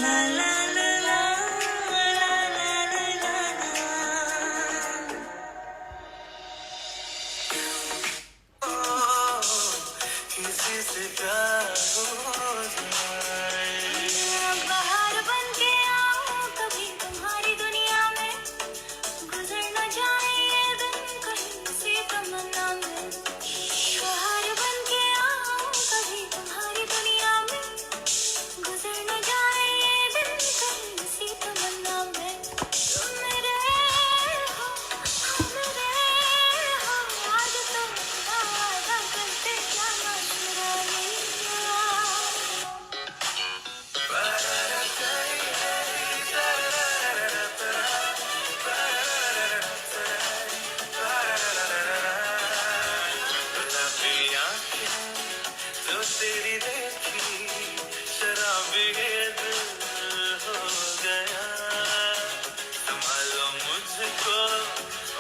La la la la la la la la किसी से प्यार हो जाए बाहर बन के आओ कभी तुम्हारी दुनिया में गुजर न जाए ये दिन कहीं किसी तमन्ना में बाहर बन के आओ कभी तुम्हारी दुनिया में गुजर न जाए ये दिन कहीं किसी तमन्ना में तुम मेरे हो मेरे हो आज तो वादा करते जाना चुराए जो तेरी देखी शराबी दिल हो गया संभालो मुझको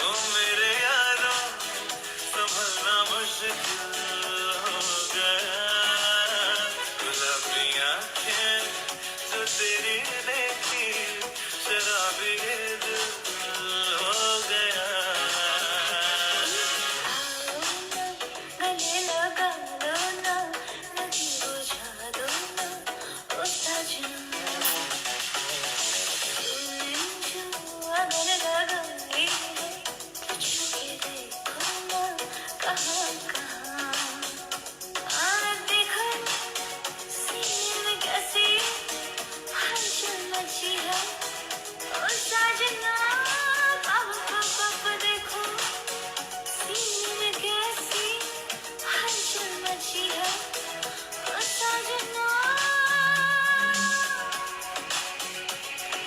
ओ मेरे यारों संभलना मुश्किल हो गया गुलाबी आंखें जो तेरी देखी शराबी दिल हो गया गले लगा लो ना नदी बुझा दो ना ओ सजना अगर लगाई है कुछ भी देखो ना कहाँ कहाँ देखो सीने में कैसी हलचल मची है ओ सजना अब देखो सीने में कैसी हलचल मची है ओ सजना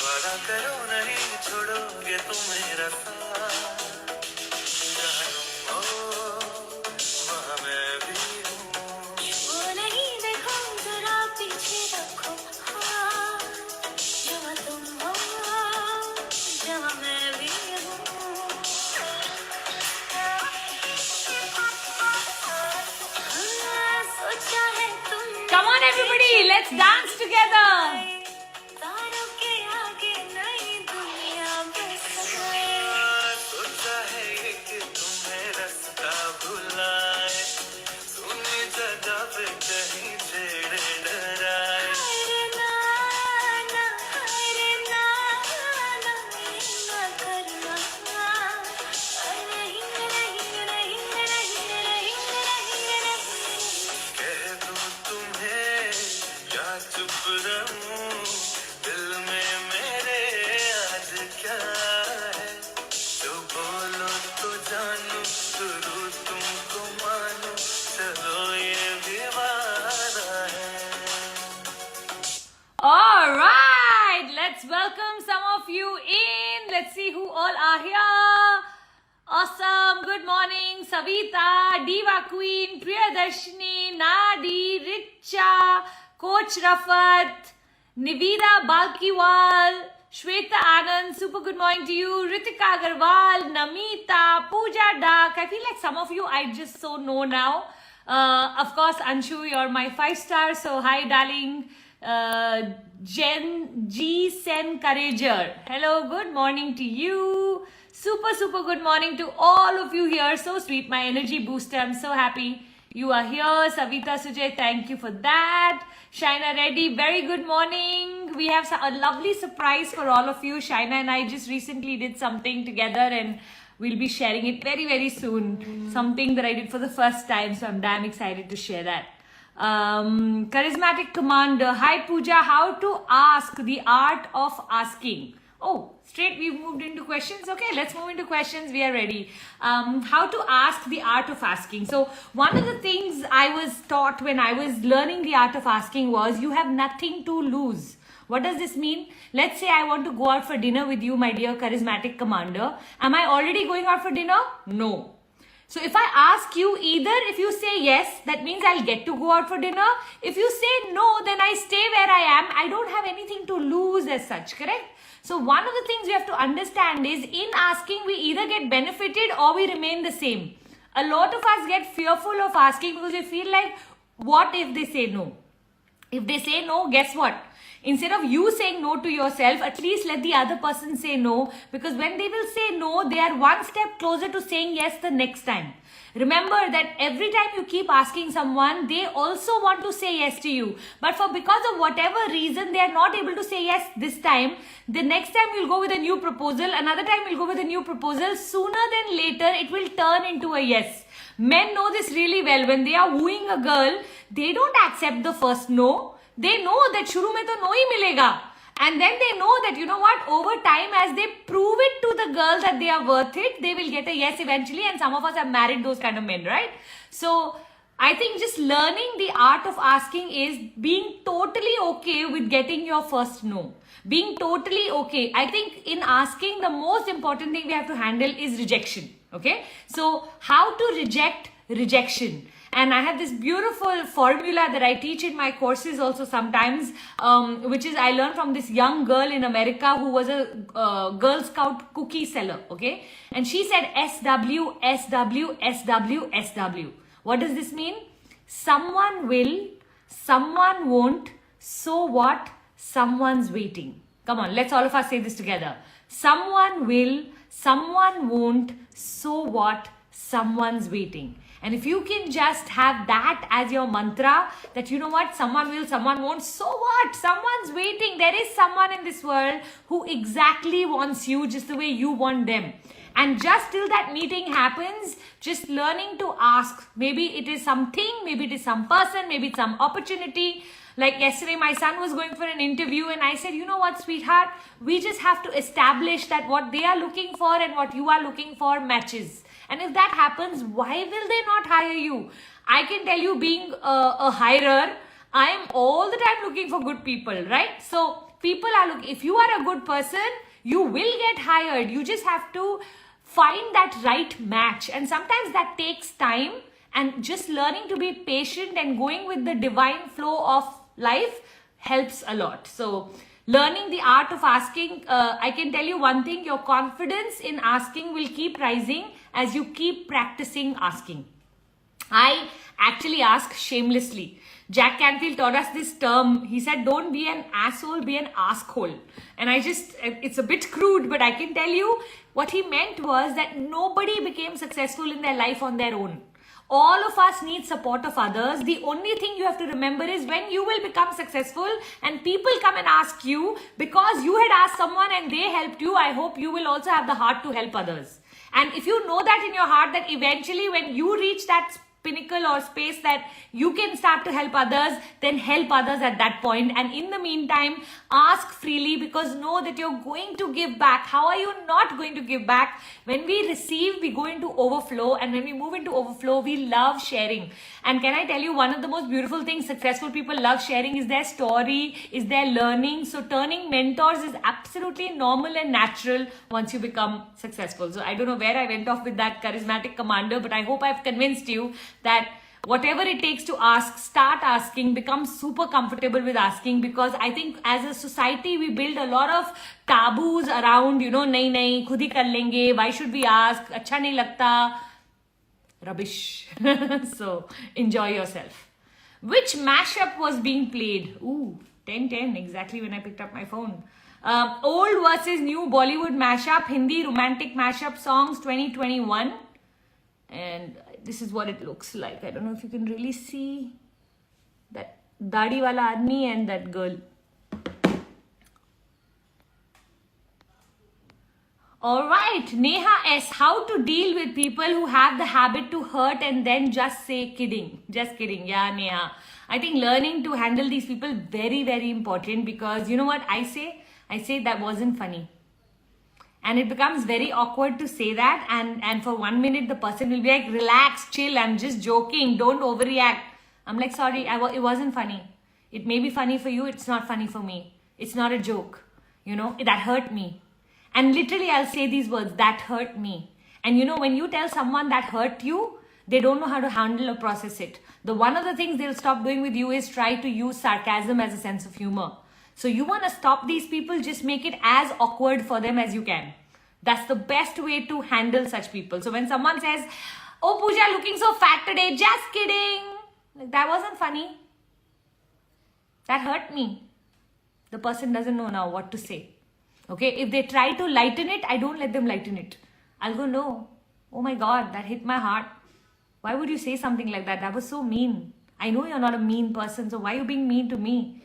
वादा करो नहीं छोड़ोगे तुम मेरा साथ जहाँ तुम हो वहाँ मैं भी हूँ वो नहीं देखो जरा पीछे रखो हाँ जहाँ तुम हो जहाँ मैं भी हूँ सोचा है तुमने Come on, everybody, let's dance together. तारों के आगे नई दुनिया बस गए सोचा है ये कि तुम्हें रास्ता भुलाए सुनी जगह पे कहीं छेड़े डराए हाय रे ना करना कह दूं तुम्हें या चुप रहूं दिल में मेरे आज क्या है जो बोलो तो जानू शुरू तुमको मानो चलो ये भी वादा है All right, let's welcome some of you in. Let's see who all are here. Awesome. Good morning, Savita, Diva Queen, Priyadarshini, Nadi, Richa, Coach Rafat, Nivida Balkiwal, Shweta Anand. Super good morning to you. Ritika Agarwal, Namita, Puja Dak. I feel like some of you I just so know now. Of course, Anshu, you're my 5-star. So hi, darling. Jen G Sen Courager. Hello, good morning to you. Super good morning to all of you here. So sweet, my energy booster. I'm so happy you are here. Savita Sujay, thank you for that. Shaina Reddy, very good morning. We have a lovely surprise for all of you. Shaina and I just recently did something together and we'll be sharing it very soon. Something that I did for the first time. So I'm damn excited to share that. Charismatic Commander, hi Pooja, how to ask, the art of asking. Oh, straight we've moved into questions. Okay, let's move into questions. We are ready. How to ask, the art of asking. So one of the things I was taught when I was learning the art of asking was you have nothing to lose. What does this mean? Let's say I want to go out for dinner with you, my dear charismatic commander. Am I already going out for dinner? No. So if I ask you, either if you say yes, that means I'll get to go out for dinner. If you say no, then I stay where I am. I don't have anything to lose as such, correct? So one of the things we have to understand is in asking, we either get benefited or we remain the same. A lot of us get fearful of asking because we feel like, what if they say no? If they say no, guess what? Instead of you saying no to yourself, at least let the other person say no, because when they will say no, they are one step closer to saying yes the next time. Remember that every time you keep asking someone, they also want to say yes to you. But because of whatever reason, they are not able to say yes this time. The next time you'll go with a new proposal, another time you'll go with a new proposal. Sooner than later, it will turn into a yes. Men know this really well. When they are wooing a girl, they don't accept the first no. They know that shuru mein to no hi milega. And then they know that, you know what, over time, as they prove it to the girl that they are worth it, they will get a yes eventually. And some of us have married those kind of men, right? So I think just learning the art of asking is being totally okay with getting your first no. Being totally okay. I think in asking, the most important thing we have to handle is rejection. Okay? So how to reject rejection. And I have this beautiful formula that I teach in my courses also sometimes, which is I learned from this young girl in America who was a Girl Scout cookie seller, okay? And she said SW, SW, SW, SW. What does this mean? Someone will, someone won't, so what, someone's waiting. Come on, let's all of us say this together. Someone will, someone won't, so what, someone's waiting. And if you can just have that as your mantra, that you know what, someone will, someone won't, so what? Someone's waiting. There is someone in this world who exactly wants you just the way you want them. And just till that meeting happens, just learning to ask. Maybe it is something, maybe it is some person, maybe it's some opportunity. Like yesterday, my son was going for an interview and I said, you know what, sweetheart, we just have to establish that what they are looking for and what you are looking for matches. And if that happens, why will they not hire you? I can tell you, being a hirer, I am all the time looking for good people, right? So people are looking, if you are a good person, you will get hired. You just have to find that right match. And sometimes that takes time, and just learning to be patient and going with the divine flow of life helps a lot. So learning the art of asking, I can tell you one thing, your confidence in asking will keep rising as you keep practicing asking. I actually ask shamelessly. Jack Canfield taught us this term. He said, don't be an asshole, be an askhole. And it's a bit crude, but I can tell you what he meant was that nobody became successful in their life on their own. All of us need support of others. The only thing you have to remember is when you will become successful and people come and ask you, because you had asked someone and they helped you, I hope you will also have the heart to help others. And if you know that in your heart, that eventually when you reach that pinnacle or space that you can start to help others, then help others at that point. And in the meantime, ask freely, because know that you're going to give back. How are you not going to give back? When we receive, we go into overflow, and when we move into overflow, we love sharing. And can I tell you, one of the most beautiful things successful people love sharing is their story, is their learning. So turning mentors is absolutely normal and natural once you become successful. So I don't know where I went off with that charismatic commander, but I hope I've convinced you that whatever it takes to ask, start asking, become super comfortable with asking, because I think as a society we build a lot of taboos around, nahi, khud hi kar lenge, why should we ask, acha nahi lagta, rubbish. So enjoy yourself. Which mashup was being played? Ooh, 10:10, exactly when I picked up my phone. Old versus new Bollywood mashup, Hindi romantic mashup songs 2021. And this is what it looks like. I don't know if you can really see that Dadi wala admi and that girl. Alright, Neha S. How to deal with people who have the habit to hurt and then just say kidding. Just kidding. Yeah, Neha. I think learning to handle these people very, very important, because you know what I say? I say that wasn't funny. And it becomes very awkward to say that, and for 1 minute the person will be like, relax, chill, I'm just joking, don't overreact. I'm like, sorry, it wasn't funny. It may be funny for you, it's not funny for me. It's not a joke. That hurt me. And literally I'll say these words, that hurt me. And when you tell someone that hurt you, they don't know how to handle or process it. One of the things they'll stop doing with you is try to use sarcasm as a sense of humor. So you want to stop these people, just make it as awkward for them as you can. That's the best way to handle such people. So when someone says, oh Pooja, looking so fat today, just kidding. Like, that wasn't funny. That hurt me. The person doesn't know now what to say. Okay, if they try to lighten it, I don't let them lighten it. I'll go, no. Oh my God, that hit my heart. Why would you say something like that? That was so mean. I know you're not a mean person, so why are you being mean to me?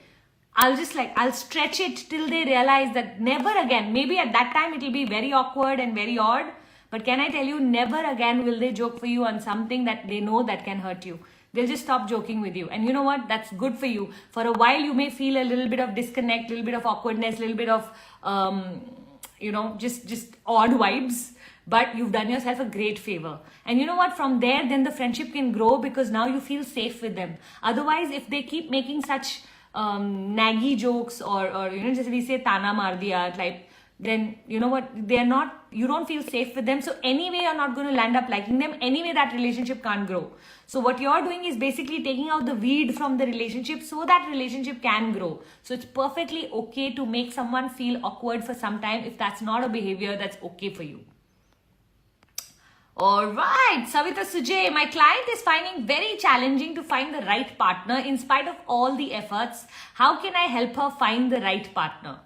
I'll stretch it till they realize that never again. Maybe at that time it'll be very awkward and very odd. But can I tell you, never again will they joke for you on something that they know that can hurt you. They'll just stop joking with you. And you know what? That's good for you. For a while, you may feel a little bit of disconnect, a little bit of awkwardness, a little bit of, just odd vibes. But you've done yourself a great favor. And you know what? From there, then the friendship can grow because now you feel safe with them. Otherwise, if they keep making such naggy jokes or just we say tana maar diya, like, then you know what, you don't feel safe with them. So anyway, you're not going to land up liking them. Anyway, that relationship can't grow. So what you're doing is basically taking out the weed from the relationship so that relationship can grow. So it's perfectly okay to make someone feel awkward for some time if that's not a behavior that's okay for you. Alright, Savita Sujay, my client is finding very challenging to find the right partner in spite of all the efforts. How can I help her find the right partner?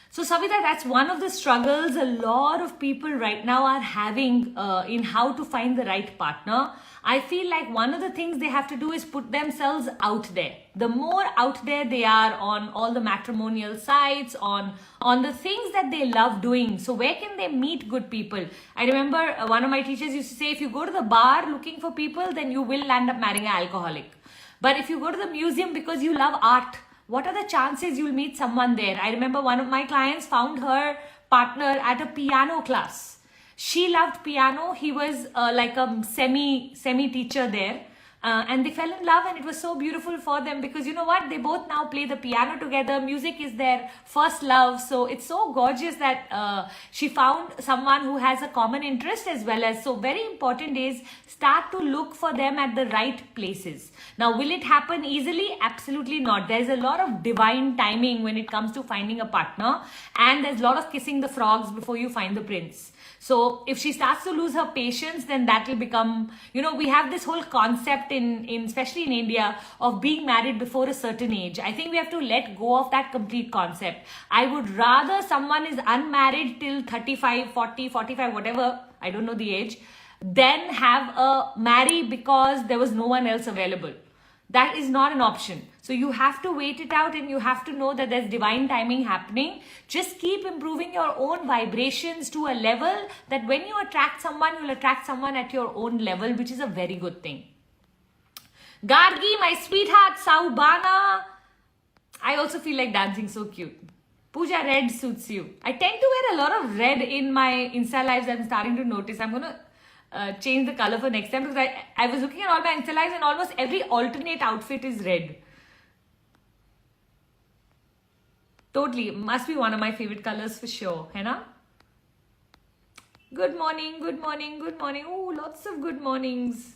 So Savita, that's one of the struggles a lot of people right now are having in how to find the right partner. I feel like one of the things they have to do is put themselves out there. The more out there they are on all the matrimonial sites, on the things that they love doing. So where can they meet good people? I remember one of my teachers used to say, if you go to the bar looking for people, then you will end up marrying an alcoholic. But if you go to the museum because you love art, what are the chances you'll meet someone there? I remember one of my clients found her partner at a piano class. She loved piano. He was like a semi teacher there. And they fell in love, and it was so beautiful for them because you know what? They both now play the piano together. Music is their first love. So it's so gorgeous that she found someone who has a common interest as well as. So very important is start to look for them at the right places. Now, will it happen easily? Absolutely not. There's a lot of divine timing when it comes to finding a partner, and there's a lot of kissing the frogs before you find the prince. So if she starts to lose her patience, then that will become, we have this whole concept especially in India of being married before a certain age. I think we have to let go of that complete concept. I would rather someone is unmarried till 35, 40, 45, whatever, I don't know the age, than have a marry because there was no one else available. That is not an option. So you have to wait it out, and you have to know that there's divine timing happening. Just keep improving your own vibrations to a level that when you attract someone, you'll attract someone at your own level, which is a very good thing. Gargi, my sweetheart, Saubana. I also feel like dancing, so cute. Puja, red suits you. I tend to wear a lot of red in my Insta lives. I'm starting to notice. I'm going to change the color for next time because I was looking at all my Insta lives and almost every alternate outfit is red. Totally. Must be one of my favorite colors for sure. Hai na? Good morning, good morning, good morning. Oh, lots of good mornings.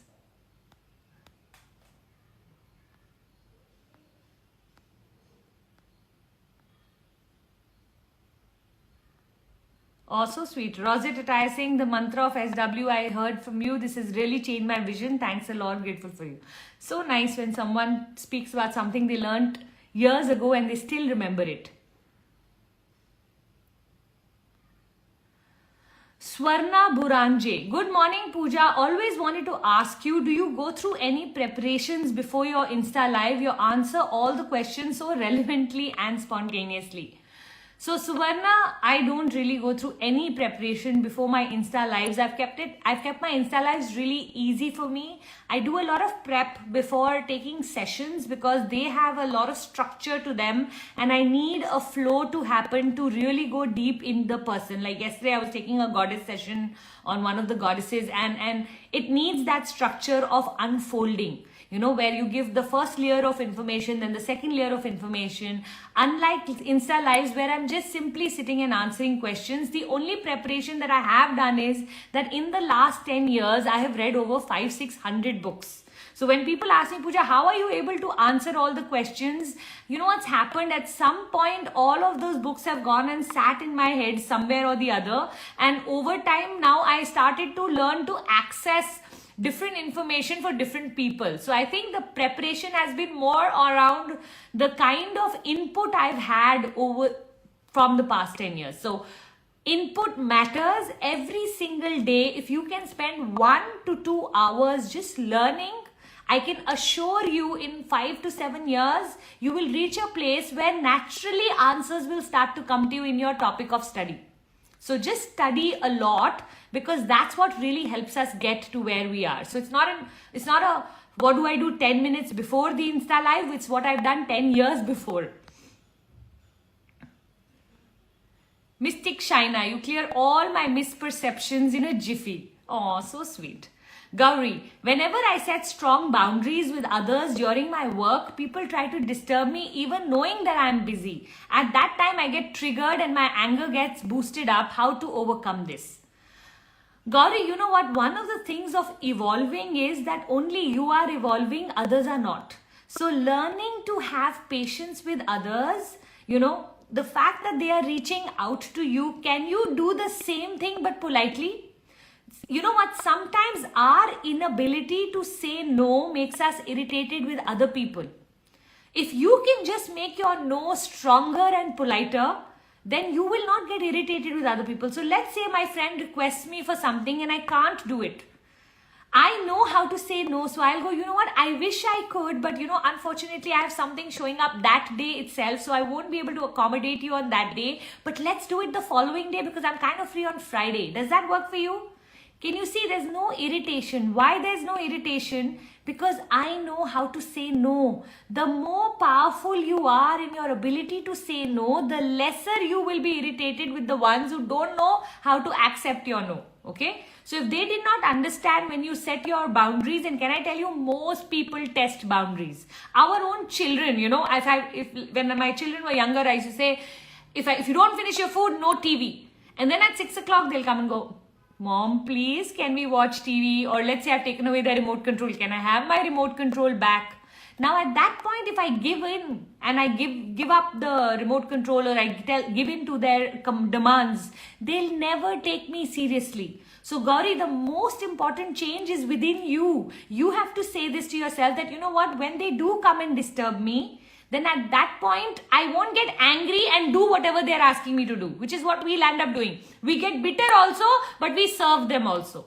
Also sweet. Rosette Attire saying the mantra of SW I heard from you. This has really changed my vision. Thanks a lot. Grateful for you. So nice when someone speaks about something they learned years ago and they still remember it. Swarna Buranje. Good morning, Puja. Always wanted to ask you, do you go through any preparations before your Insta live? You answer all the questions so relevantly and spontaneously. So Suvarna, I don't really go through any preparation before my Insta lives. I've kept my Insta lives really easy for me. I do a lot of prep before taking sessions because they have a lot of structure to them and I need a flow to happen to really go deep in the person. Like yesterday I was taking a goddess session on one of the goddesses and it needs that structure of unfolding. You know, where you give the first layer of information, then the second layer of information. Unlike Insta Lives where I'm just simply sitting and answering questions, the only preparation that I have done is that in the last 10 years, I have read over 500-600 books. So when people ask me, Puja, how are you able to answer all the questions? You know what's happened? At some point, all of those books have gone and sat in my head somewhere or the other. And over time, now I started to learn to access different information for different people. So I think the preparation has been more around the kind of input I've had over from the past 10 years. So input matters every single day. If you can spend 1 to 2 hours just learning, I can assure you in 5 to 7 years, you will reach a place where naturally answers will start to come to you in your topic of study. So just study a lot, because that's what really helps us get to where we are. So it's not a what do I do 10 minutes before the Insta Live, it's what I've done 10 years before. Mystic Shaina, you clear all my misperceptions in a jiffy. Oh, so sweet. Gauri, whenever I set strong boundaries with others during my work, people try to disturb me even knowing that I am busy. At that time, I get triggered and my anger gets boosted up. How to overcome this? Gauri, you know what? One of the things of evolving is that only you are evolving, others are not. So learning to have patience with others, the fact that they are reaching out to you, can you do the same thing but politely? You know what? Sometimes our inability to say no makes us irritated with other people. If you can just make your no stronger and politer, then you will not get irritated with other people. So let's say my friend requests me for something and I can't do it. I know how to say no, so I'll go, you know what, I wish I could, but unfortunately I have something showing up that day itself, so I won't be able to accommodate you on that day, but let's do it the following day because I'm kind of free on Friday. Does that work for you? Can you see there's no irritation? Why there's no irritation? Because I know how to say no. The more powerful you are in your ability to say no, the lesser you will be irritated with the ones who don't know how to accept your no. Okay? So if they did not understand when you set your boundaries, and can I tell you, most people test boundaries. Our own children, when my children were younger, I used to say, if you don't finish your food, no TV. And then at 6 o'clock, they'll come and go, Mom, please, can we watch TV? Or let's say I've taken away the remote control. Can I have my remote control back? Now at that point, if I give in and I give up the remote control, or I give in to their demands, they'll never take me seriously. So Gauri, the most important change is within you. You have to say this to yourself that, you know what, when they do come and disturb me, then at that point, I won't get angry and do whatever they're asking me to do, which is what we'll end up doing. We get bitter also, but we serve them also.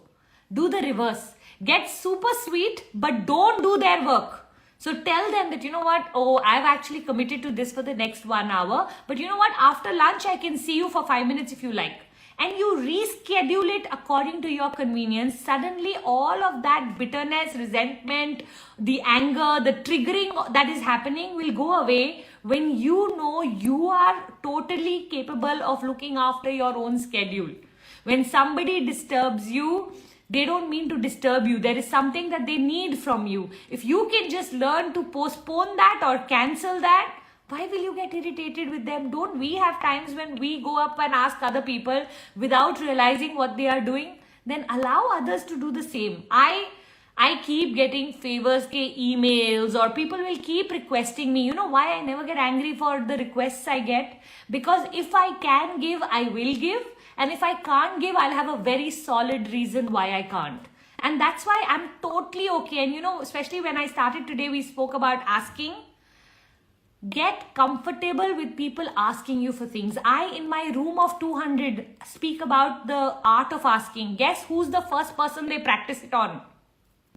Do the reverse. Get super sweet, but don't do their work. So tell them that, you know what, I've actually committed to this for the next 1 hour, but you know what, after lunch, I can see you for 5 minutes if you like. And you reschedule it according to your convenience. Suddenly all of that bitterness, resentment, the anger, the triggering that is happening will go away when you know you are totally capable of looking after your own schedule. When somebody disturbs you, they don't mean to disturb you. There is something that they need from you. If you can just learn to postpone that or cancel that, why will you get irritated with them? Don't we have times when we go up and ask other people without realizing what they are doing? Then allow others to do the same. I keep getting favors ke emails, or people will keep requesting me. You know why I never get angry for the requests I get? Because if I can give, I will give. And if I can't give, I'll have a very solid reason why I can't. And that's why I'm totally okay. And especially when I started today, we spoke about asking. Get comfortable with people asking you for things. In my room of 200, speak about the art of asking. Guess who's the first person they practice it on?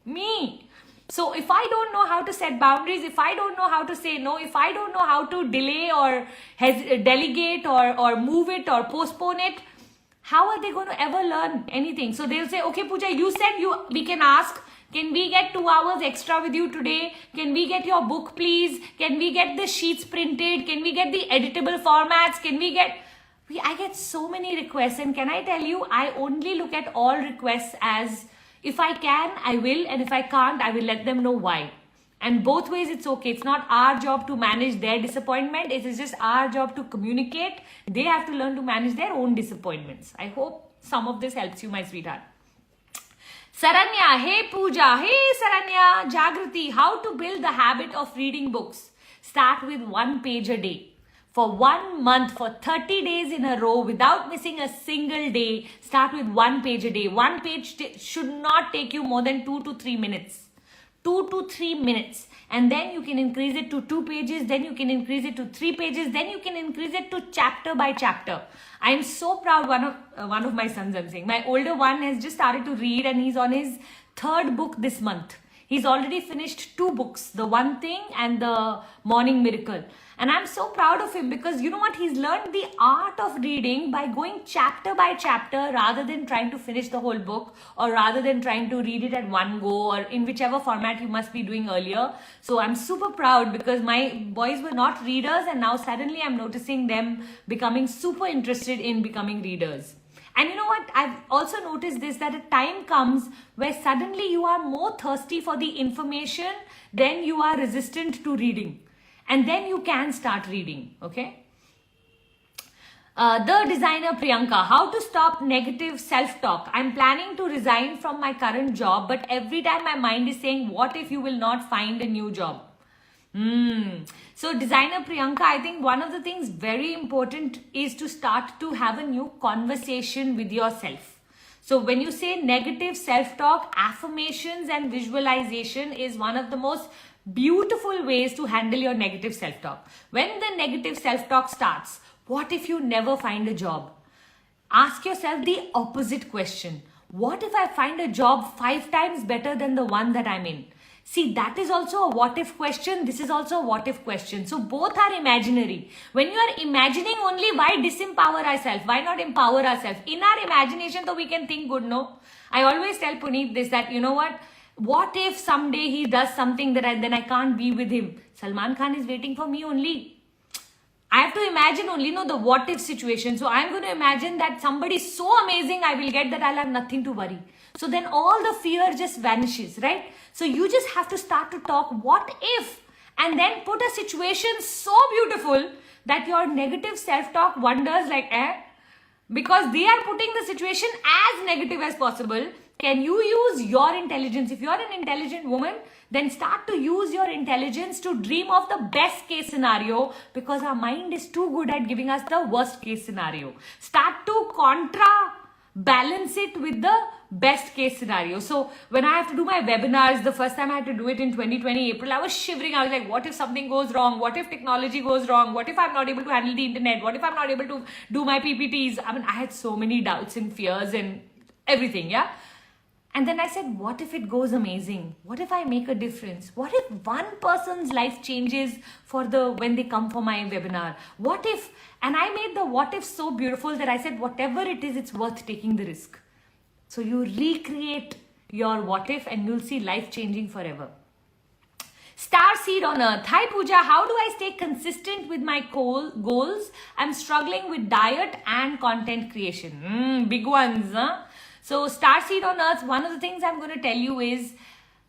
Me. So if I don't know how to set boundaries, if I don't know how to say no, if I don't know how to delay or delegate or move it or postpone it, how are they going to ever learn anything? So they'll say, okay, Puja, you said we can ask. Can we get 2 hours extra with you today? Can we get your book, please? Can we get the sheets printed? Can we get the editable formats? I get so many requests, and can I tell you, I only look at all requests as, if I can, I will, and if I can't, I will let them know why. And both ways, it's okay. It's not our job to manage their disappointment. It is just our job to communicate. They have to learn to manage their own disappointments. I hope some of this helps you, my sweetheart. Saranya, hey Pooja, hey Saranya, Jagrati, how to build the habit of reading books. Start with 1 page a day. for 1 month, for 30 days in a row without missing a single day. Start with 1 page a day. 1 page should not take you more than 2 to 3 minutes. 2 to 3 minutes, and then you can increase it to 2 pages, then you can increase it to 3 pages, then you can increase it to chapter by chapter. I am so proud. One of my sons, I'm saying, my older one has just started to read, and he's on his 3rd book this month. He's already finished 2 books, The One Thing and The Morning Miracle. And I'm so proud of him because you know what? He's learned the art of reading by going chapter by chapter rather than trying to finish the whole book, or rather than trying to read it at one go, or in whichever format you must be doing earlier. So I'm super proud because my boys were not readers, and now suddenly I'm noticing them becoming super interested in becoming readers. And you know what? I've also noticed this, that a time comes where suddenly you are more thirsty for the information than you are resistant to reading. And then you can start reading, okay? The designer Priyanka, how to stop negative self-talk. I'm planning to resign from my current job, but every time my mind is saying, what if you will not find a new job? So designer Priyanka, I think one of the things very important is to start to have a new conversation with yourself. So when you say negative self-talk, affirmations and visualization is one of the most beautiful ways to handle your negative self-talk. When the negative self-talk starts, what if you never find a job? Ask yourself the opposite question. What if I find a job 5 times better than the one that I'm in? See, that is also a what if question. This is also a what if question. So both are imaginary. When you are imagining only, why disempower ourselves? Why not empower ourselves? In our imagination, though, we can think good, no? I always tell Puneet this, that you know what if someday he does something that then I can't be with him? Salman Khan is waiting for me only. I have to imagine only, the what if situation. So I'm going to imagine that somebody so amazing I will get that I'll have nothing to worry. So then all the fear just vanishes, right? So you just have to start to talk what if, and then put a situation so beautiful that your negative self-talk wonders like, because they are putting the situation as negative as possible. Can you use your intelligence? If you're an intelligent woman, then start to use your intelligence to dream of the best case scenario, because our mind is too good at giving us the worst case scenario. Start to balance it with the best case scenario. So when I have to do my webinars, the first time I had to do it in 2020 April, I was shivering. I was like, what if something goes wrong? What if technology goes wrong? What if I'm not able to handle the internet? What if I'm not able to do my PPTs? I mean, I had so many doubts and fears and everything, yeah? And then I said, what if it goes amazing? What if I make a difference? What if one person's life changes when they come for my webinar? What if, and I made the what if so beautiful that I said, whatever it is, it's worth taking the risk. So you recreate your what if and you'll see life changing forever. Star seed on earth. Hi Puja, how do I stay consistent with my goals? I'm struggling with diet and content creation. Big ones, huh? So star seed on earth, one of the things I'm going to tell you is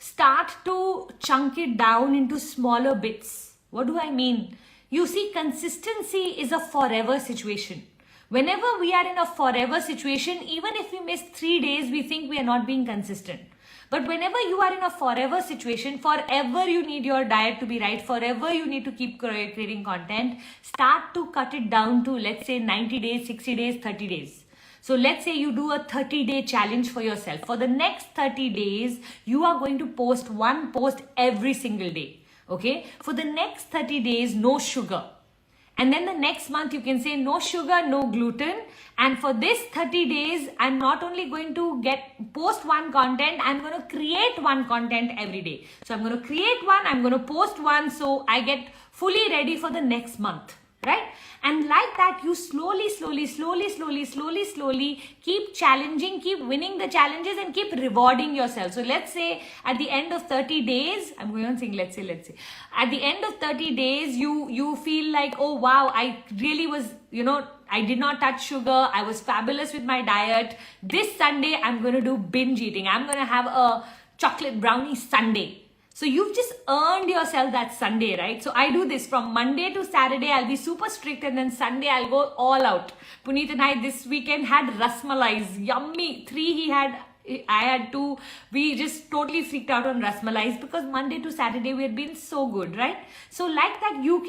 start to chunk it down into smaller bits. What do I mean? You see, consistency is a forever situation. Whenever we are in a forever situation, even if we miss 3 days, we think we are not being consistent. But whenever you are in a forever situation, forever you need your diet to be right, forever you need to keep creating content, start to cut it down to, let's say, 90 days, 60 days, 30 days. So let's say you do a 30-day challenge for yourself. For the next 30 days, you are going to post one post every single day. Okay? For the next 30 days, no sugar. And then the next month, you can say no sugar, no gluten. And for this 30 days, I'm not only going to post one content, I'm going to create one content every day. So I'm going to create one, I'm going to post one, so I get fully ready for the next month. Right? And like that, you slowly keep challenging, keep winning the challenges and keep rewarding yourself. So let's say at the end of 30 days, I'm going on saying, let's say, at the end of 30 days, you feel like, oh wow, I really was, I did not touch sugar. I was fabulous with my diet. This Sunday, I'm going to do binge eating. I'm going to have a chocolate brownie sundae. So you've just earned yourself that Sunday, right? So I do this from Monday to Saturday. I'll be super strict, and then Sunday I'll go all out. Puneet and I this weekend had rasmalais, yummy. 3 he had we just totally freaked out on rasmalais because Monday to Saturday we had been so good, right? So like that, you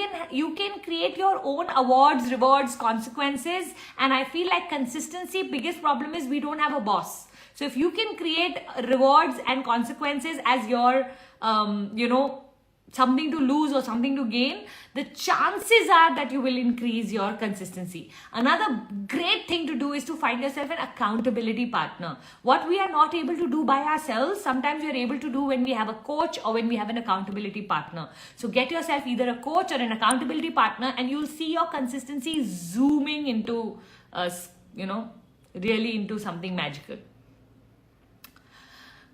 can create your own awards, rewards, consequences. And I feel like consistency, biggest problem is we don't have a boss. So if you can create rewards and consequences as your, something to lose or something to gain, the chances are that you will increase your consistency. Another great thing to do is to find yourself an accountability partner. What we are not able to do by ourselves, sometimes we are able to do when we have a coach or when we have an accountability partner. So get yourself either a coach or an accountability partner, and you'll see your consistency zooming into, really into something magical.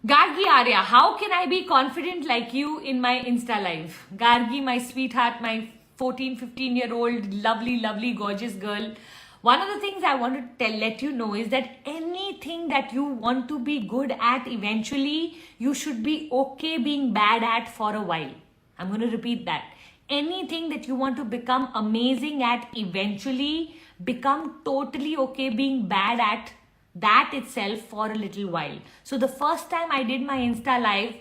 Gargi Arya, how can I be confident like you in my Insta live? Gargi, my sweetheart, my 14, 15-year-old, lovely, lovely, gorgeous girl. One of the things I want to let you know is that anything that you want to be good at eventually, you should be okay being bad at for a while. I'm going to repeat that. Anything that you want to become amazing at eventually, become totally okay being bad at that itself for a little while. So the first time I did my Insta live,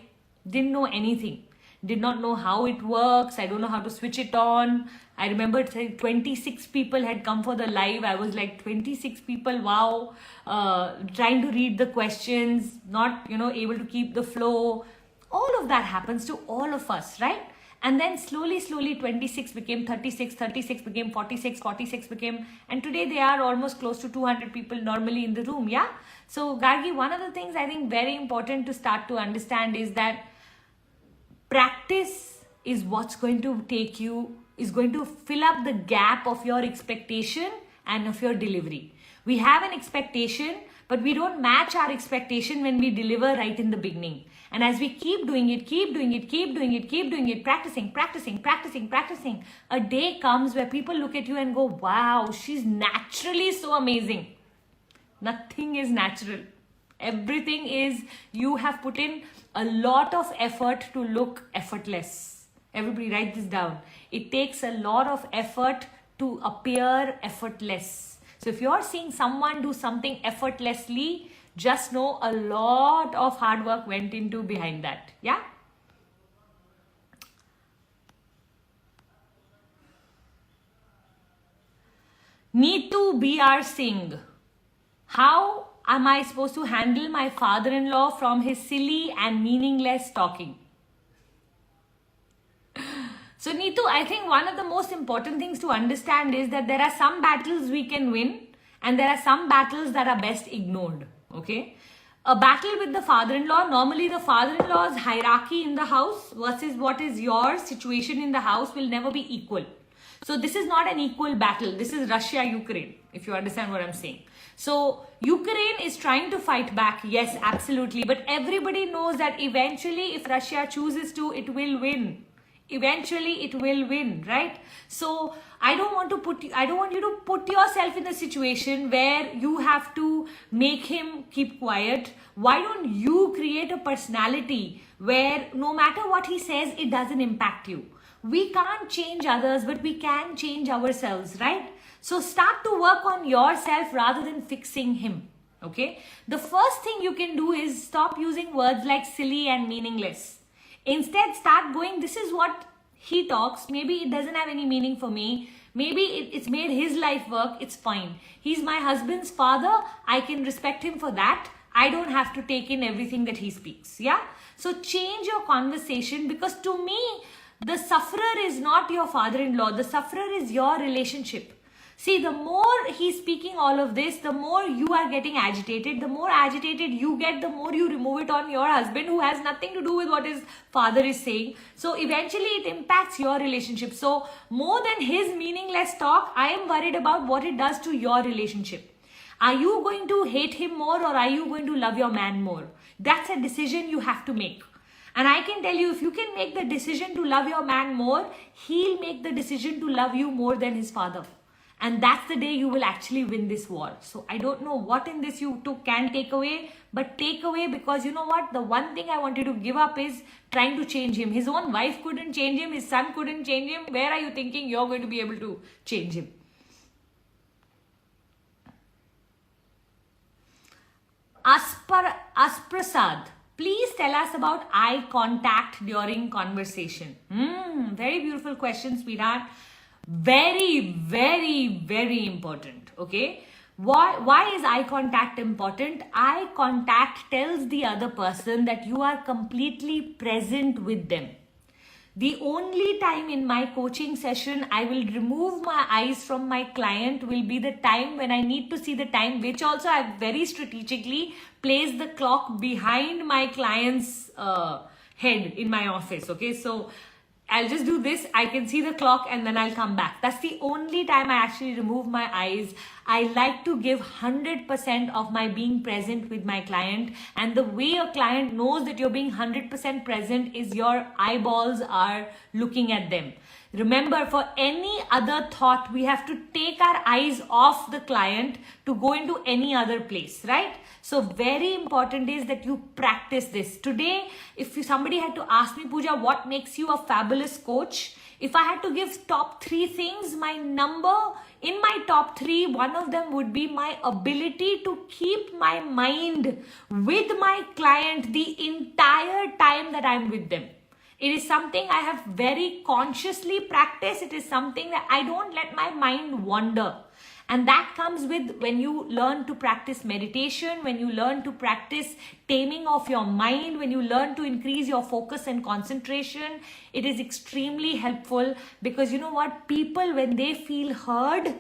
didn't know anything. Did not know how it works. I don't know how to switch it on. I remember 26 people had come for the live. I was like, 26 people, wow. Trying to read the questions, not, able to keep the flow. All of that happens to all of us, right? And then slowly, 26 became 36, 36 became 46, 46 became, and today they are almost close to 200 people normally in the room, yeah? So Gargi, one of the things I think very important to start to understand is that practice is what's going to take you, is going to fill up the gap of your expectation and of your delivery. We have an expectation, but we don't match our expectation when we deliver right in the beginning. And as we keep doing it, practicing, a day comes where people look at you and go, wow, she's naturally so amazing. Nothing is natural. Everything is, you have put in a lot of effort to look effortless. Everybody write this down. It takes a lot of effort to appear effortless. So if you're seeing someone do something effortlessly, just know a lot of hard work went into behind that. Yeah. Neetu B.R. Singh. How am I supposed to handle my father-in-law from his silly and meaningless talking? So Neetu, I think one of the most important things to understand is that there are some battles we can win and there are some battles that are best ignored. Okay, a battle with the father-in-law, normally the father-in-law's hierarchy in the house versus what is your situation in the house will never be equal. So this is not an equal battle. This is Russia-Ukraine, if you understand what I'm saying. So Ukraine is trying to fight back. Yes, absolutely. But everybody knows that eventually if Russia chooses to, it will win. Eventually it will win, right? So I don't want you to put yourself in a situation where you have to make him keep quiet. Why don't you create a personality where no matter what he says, it doesn't impact you? We can't change others, but we can change ourselves, right? So start to work on yourself rather than fixing him. Okay? The first thing you can do is stop using words like silly and meaningless. Instead, start going, this is what he talks. Maybe it doesn't have any meaning for me. Maybe it's made his life work. It's fine. He's my husband's father. I can respect him for that. I don't have to take in everything that he speaks. Yeah. So change your conversation, because to me, the sufferer is not your father-in-law. The sufferer is your relationship. See, the more he's speaking all of this, the more you are getting agitated. The more agitated you get, the more you remove it on your husband, who has nothing to do with what his father is saying. So eventually it impacts your relationship. So more than his meaningless talk, I am worried about what it does to your relationship. Are you going to hate him more, or are you going to love your man more? That's a decision you have to make. And I can tell you, if you can make the decision to love your man more, he'll make the decision to love you more than his father. And that's the day you will actually win this war. So I don't know what in this you can take away, but take away, because you know what? The one thing I want you to give up is trying to change him. His own wife couldn't change him. His son couldn't change him. Where are you thinking you're going to be able to change him? Asprasad, please tell us about eye contact during conversation. Very beautiful question, sweetheart. Very, very, very important. Okay. Why is eye contact important? Eye contact tells the other person that you are completely present with them. The only time in my coaching session I will remove my eyes from my client will be the time when I need to see the time, which also I very strategically place the clock behind my client's head in my office. Okay, so I'll just do this. I can see the clock and then I'll come back. That's the only time I actually remove my eyes. I like to give 100% of my being present with my client. And the way a client knows that you're being 100% present is your eyeballs are looking at them. Remember, for any other thought, we have to take our eyes off the client to go into any other place, right? So very important is that you practice this. Today, if somebody had to ask me, Puja, what makes you a fabulous coach? If I had to give top 3 things, in my top 3, one of them would be my ability to keep my mind with my client the entire time that I'm with them. It is something I have very consciously practiced. It is something that I don't let my mind wander. And that comes with when you learn to practice meditation, when you learn to practice taming of your mind, when you learn to increase your focus and concentration. It is extremely helpful because you know what? People, when they feel heard,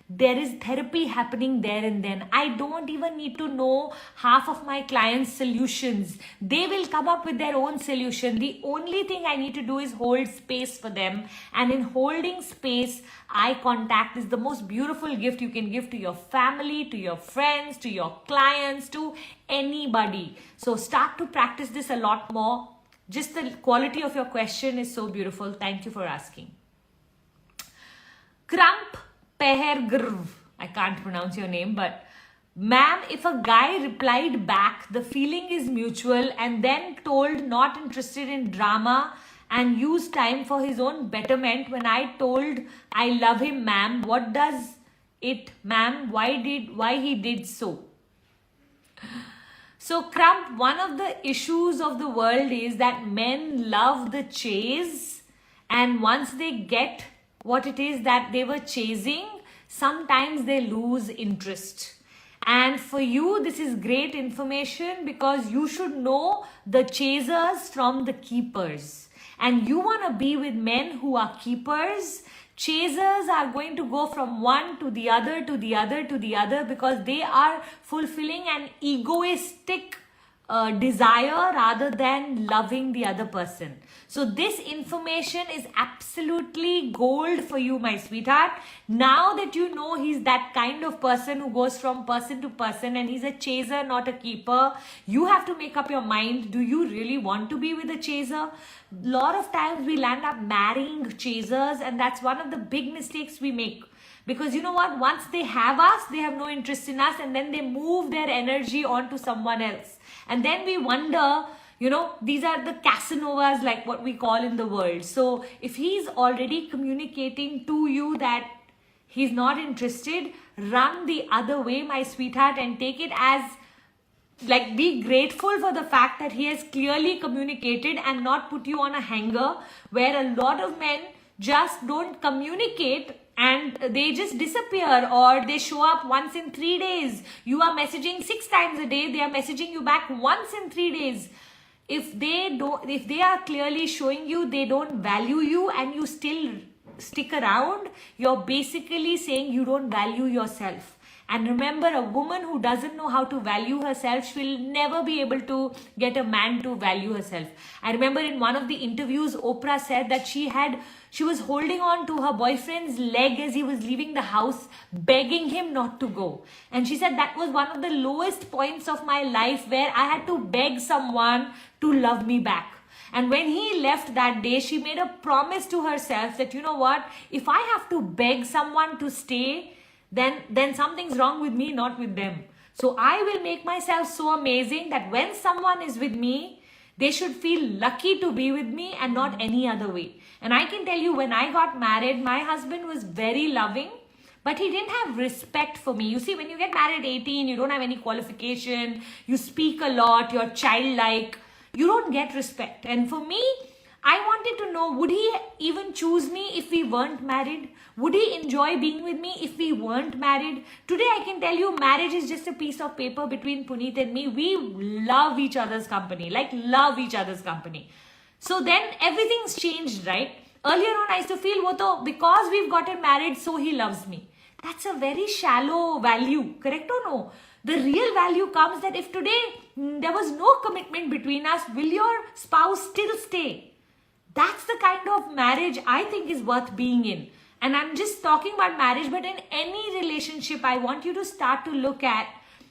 there is therapy happening there and then. I don't even need to know half of my clients' solutions. They will come up with their own solution. The only thing I need to do is hold space for them. And in holding space, eye contact is the most beautiful gift you can give to your family, to your friends, to your clients, to anybody. So start to practice this a lot more. Just the quality of your question is so beautiful. Thank you for asking. Krump Pehergrv, I can't pronounce your name, but ma'am, if a guy replied back, the feeling is mutual, and then told not interested in drama and used time for his own betterment when I told I love him, ma'am, what does it, ma'am? Why he did so? So Krump, one of the issues of the world is that men love the chase, and once they get what it is that they were chasing, sometimes they lose interest. And for you, this is great information because you should know the chasers from the keepers. And you want to be with men who are keepers. Chasers are going to go from one to the other, to the other, to the other because they are fulfilling an egoistic desire rather than loving the other person. So this information is absolutely gold for you, my sweetheart. Now that you know he's that kind of person who goes from person to person and he's a chaser, not a keeper, you have to make up your mind. Do you really want to be with a chaser? A lot of times we land up marrying chasers, and that's one of the big mistakes we make. Because you know what? Once they have us, they have no interest in us, and then they move their energy onto someone else. And then we wonder, you know, these are the Casanovas, like what we call in the world. So if he's already communicating to you that he's not interested, run the other way, my sweetheart, and take it as, like, be grateful for the fact that he has clearly communicated and not put you on a hanger, where a lot of men just don't communicate and they just disappear, or they show up once in 3 days. You are messaging 6 times a day, they are messaging you back once in 3 days. If they are clearly showing you they don't value you and you still stick around, you're basically saying you don't value yourself. And remember, a woman who doesn't know how to value herself, she will never be able to get a man to value herself. I remember in one of the interviews, Oprah said that she was holding on to her boyfriend's leg as he was leaving the house, begging him not to go. And she said that was one of the lowest points of my life, where I had to beg someone to love me back. And when he left that day, she made a promise to herself that, you know what, if I have to beg someone to stay, then something's wrong with me, not with them. So I will make myself so amazing that when someone is with me, they should feel lucky to be with me and not any other way. And I can tell you, when I got married, my husband was very loving, but he didn't have respect for me. You see, when you get married at 18, you don't have any qualification, you speak a lot, you're childlike, you don't get respect. And for me, I wanted to know, would he even choose me if we weren't married? Would he enjoy being with me if we weren't married? Today I can tell you, marriage is just a piece of paper between Puneet and me. We love each other's company, like love each other's company. So then everything's changed, right? Earlier on I used to feel, because we've gotten married, so he loves me. That's a very shallow value, correct or no? The real value comes that if today there was no commitment between us, will your spouse still stay? That's the kind of marriage I think is worth being in. And I'm just talking about marriage, but in any relationship, I want you to start to look at,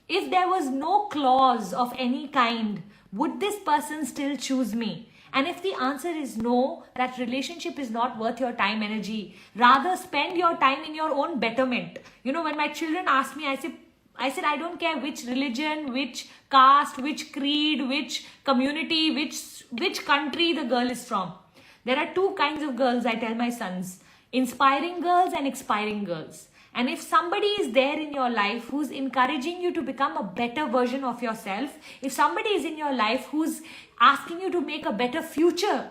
if there was no clause of any kind, would this person still choose me? And if the answer is no, that relationship is not worth your time, energy. Rather spend your time in your own betterment. You know, when my children ask me, I said, I don't care which religion, which caste, which creed, which community, which country the girl is from. There are two kinds of girls, I tell my sons: inspiring girls and expiring girls. And if somebody is there in your life who's encouraging you to become a better version of yourself, if somebody is in your life who's asking you to make a better future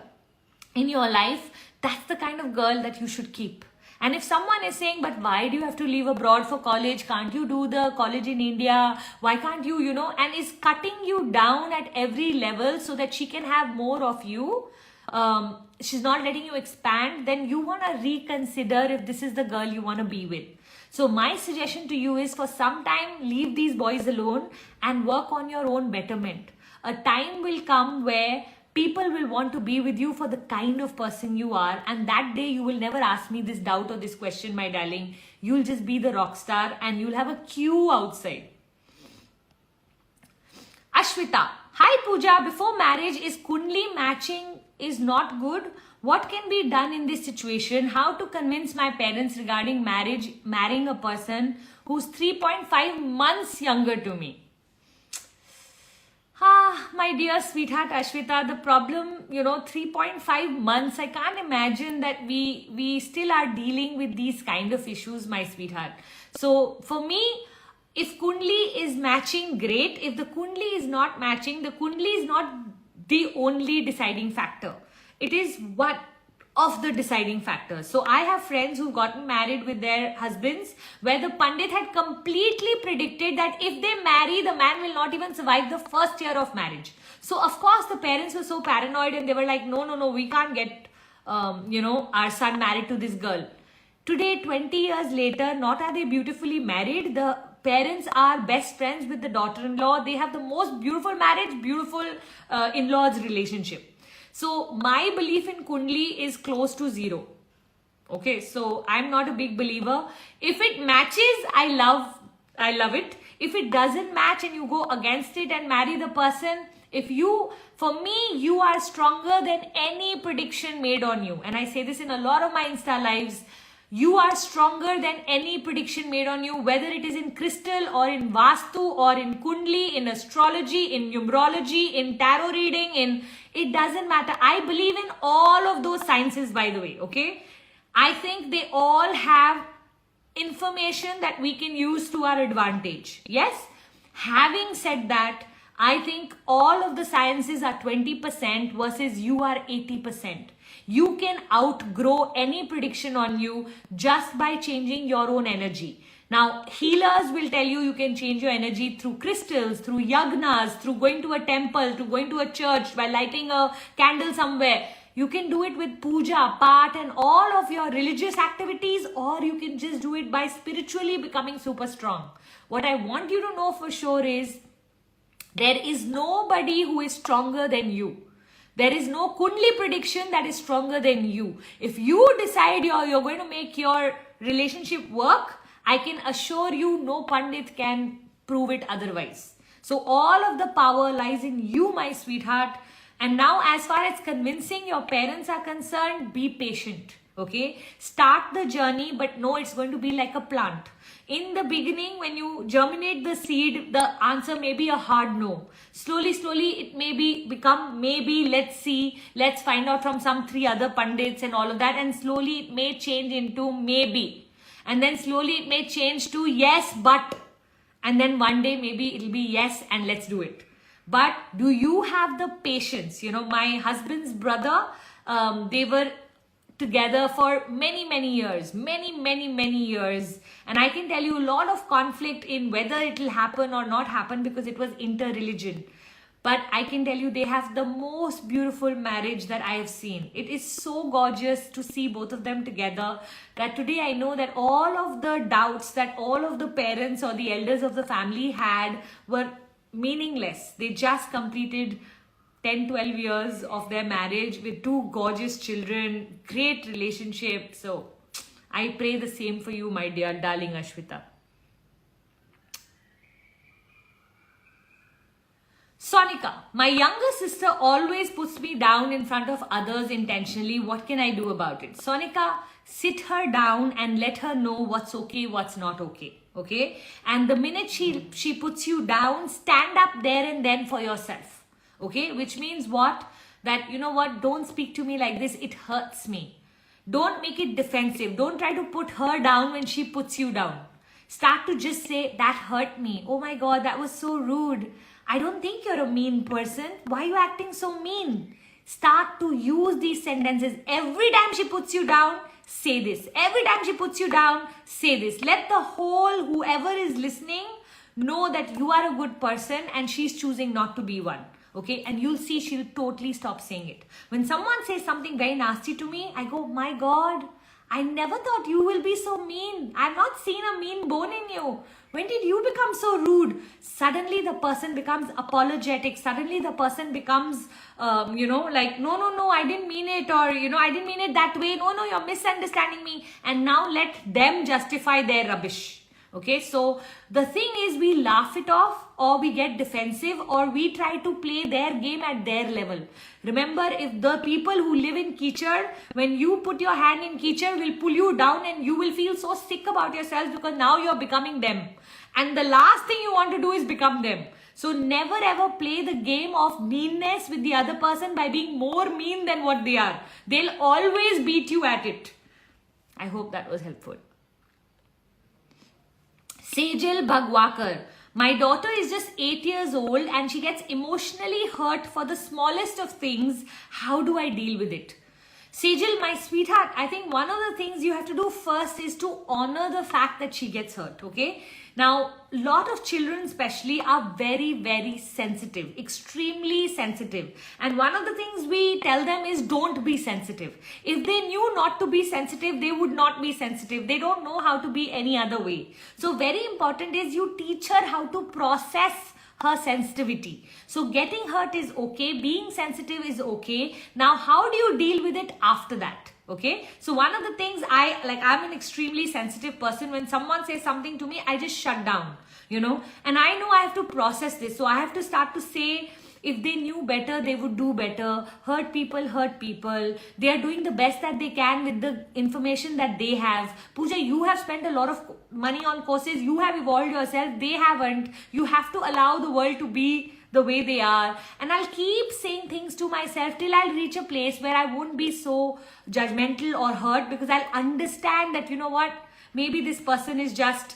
in your life, that's the kind of girl that you should keep. And if someone is saying, but why do you have to leave abroad for college? Can't you do the college in India? Why can't you, and is cutting you down at every level so that she can have more of you, she's not letting you expand, then you want to reconsider if this is the girl you want to be with. So my suggestion to you is, for some time, leave these boys alone and work on your own betterment. A time will come where people will want to be with you for the kind of person you are, and that day you will never ask me this doubt or this question, my darling. You'll just be the rock star and you'll have a queue outside. Ashwita, hi Puja, before marriage, is Kundli matching is not good? What can be done in this situation? How to convince my parents regarding marrying a person who's 3.5 months younger to me? My dear sweetheart Ashwita, the problem, 3.5 months, I can't imagine that we still are dealing with these kind of issues, my sweetheart. So for me, if Kundli is matching, great. If the Kundli is not matching, the Kundli is not the only deciding factor. It is one of the deciding factors. So I have friends who've gotten married with their husbands where the Pandit had completely predicted that if they marry, the man will not even survive the first year of marriage. So of course the parents were so paranoid and they were like, no, we can't get, our son married to this girl. Today, 20 years later, not are they beautifully married, the parents are best friends with the daughter-in-law. They have the most beautiful marriage, beautiful in-laws relationship. So my belief in Kundli is close to zero. Okay, so I'm not a big believer. If it matches, I love it. If it doesn't match and you go against it and marry the person, for me, you are stronger than any prediction made on you. And I say this in a lot of my Insta lives. You are stronger than any prediction made on you, whether it is in crystal or in Vastu or in Kundli, in astrology, in numerology, in tarot reading, it doesn't matter. I believe in all of those sciences, by the way, okay? I think they all have information that we can use to our advantage. Yes? Having said that, I think all of the sciences are 20% versus you are 80%. You can outgrow any prediction on you just by changing your own energy. Now, healers will tell you can change your energy through crystals, through yagnas, through going to a temple, through going to a church, by lighting a candle somewhere. You can do it with puja, part and all of your religious activities, or you can just do it by spiritually becoming super strong. What I want you to know for sure is, there is nobody who is stronger than you. There is no Kundli prediction that is stronger than you. If you decide you're going to make your relationship work, I can assure you no Pandit can prove it otherwise. So all of the power lies in you, my sweetheart. And now, as far as convincing your parents are concerned, be patient. Okay? Start the journey, but no, it's going to be like a plant. In the beginning, when you germinate the seed, the answer may be a hard no. Slowly, it may become maybe, let's see, let's find out from some 3 other Pandits and all of that. And slowly it may change into maybe. And then slowly it may change to yes, but, and then one day maybe it'll be yes and let's do it. But do you have the patience? You know, my husband's brother, they were together for many years, many years. And I can tell you a lot of conflict in whether it will happen or not happen because it was inter-religion. But I can tell you they have the most beautiful marriage that I have seen. It is so gorgeous to see both of them together that today I know that all of the doubts that all of the parents or the elders of the family had were meaningless. They just completed 10-12 years of their marriage with 2 gorgeous children, great relationship. So I pray the same for you, my dear darling Ashwita. Sonika, my younger sister always puts me down in front of others intentionally. What can I do about it? Sonika, sit her down and let her know what's okay, what's not okay. Okay? And the minute she puts you down, stand up there and then for yourself. Okay? Which means what? That, you know what? Don't speak to me like this. It hurts me. Don't make it defensive. Don't try to put her down when she puts you down. Start to just say, that hurt me. Oh my God, that was so rude. I don't think you're a mean person. Why are you acting so mean? Start to use these sentences. Every time she puts you down, say this. Every time she puts you down, say this. Let the whole, whoever is listening, know that you are a good person and she's choosing not to be one. Okay, and you'll see she'll totally stop saying it. When someone says something very nasty to me, I go, my God, I never thought you will be so mean. I've not seen a mean bone in you. When did you become so rude? Suddenly the person becomes apologetic. Suddenly the person becomes, like, no, I didn't mean it. Or, I didn't mean it that way. No, you're misunderstanding me. And now let them justify their rubbish. Okay, so the thing is we laugh it off or we get defensive or we try to play their game at their level. Remember, if the people who live in Kichad, when you put your hand in Kichad, will pull you down and you will feel so sick about yourself because now you're becoming them. And the last thing you want to do is become them. So never ever play the game of meanness with the other person by being more mean than what they are. They'll always beat you at it. I hope that was helpful. Sejal Bhagwakar. My daughter is just 8 years old and she gets emotionally hurt for the smallest of things. How do I deal with it? Sejal, my sweetheart, I think one of the things you have to do first is to honor the fact that she gets hurt, okay? Now, a lot of children especially are very sensitive, extremely sensitive. And one of the things we tell them is don't be sensitive. If they knew not to be sensitive, they would not be sensitive. They don't know how to be any other way. So very important is you teach her how to process her sensitivity. So getting hurt is okay, being sensitive is okay. Now how do you deal with it after that? Okay, so one of the things I'm an extremely sensitive person. When someone says something to me, I just shut down, and I know I have to process this. So I have to start to say, if they knew better, they would do better. Hurt people. They are doing the best that they can with the information that they have. Puja, you have spent a lot of money on courses. You have evolved yourself. They haven't. You have to allow the world to be the way they are. And I'll keep saying things to myself till I'll reach a place where I won't be so judgmental or hurt, because I'll understand that, maybe this person is just,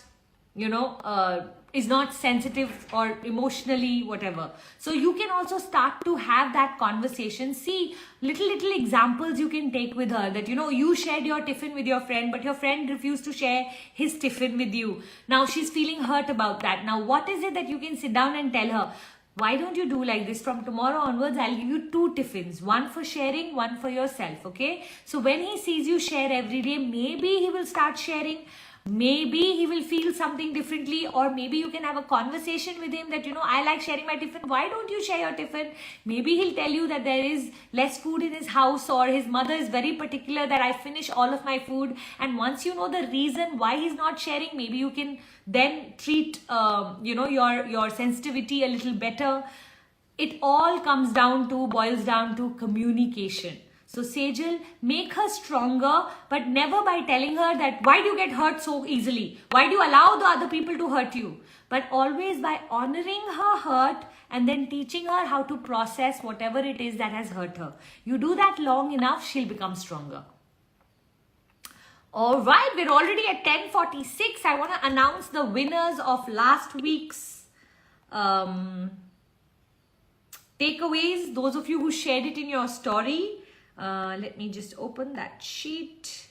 is not sensitive or emotionally whatever. So you can also start to have that conversation. See little examples you can take with her, that you shared your tiffin with your friend, but your friend refused to share his tiffin with you. Now she's feeling hurt about that. Now what is it that you can sit down and tell her? Why don't you do like this? From tomorrow onwards, I'll give you 2 tiffins. One for sharing, one for yourself. Okay? So when he sees you share every day, maybe he will start sharing. Maybe he will feel something differently, or maybe you can have a conversation with him that, I like sharing my tiffin. Why don't you share your tiffin? Maybe he'll tell you that there is less food in his house, or his mother is very particular that I finish all of my food. And once you know the reason why he's not sharing, maybe you can then treat, your sensitivity a little better. It all boils down to communication. So Sejal, make her stronger, but never by telling her that, why do you get hurt so easily? Why do you allow the other people to hurt you? But always by honoring her hurt and then teaching her how to process whatever it is that has hurt her. You do that long enough, she'll become stronger. All right, we're already at 10:46. I want to announce the winners of last week's takeaways. Those of you who shared it in your story. Let me just open that sheet.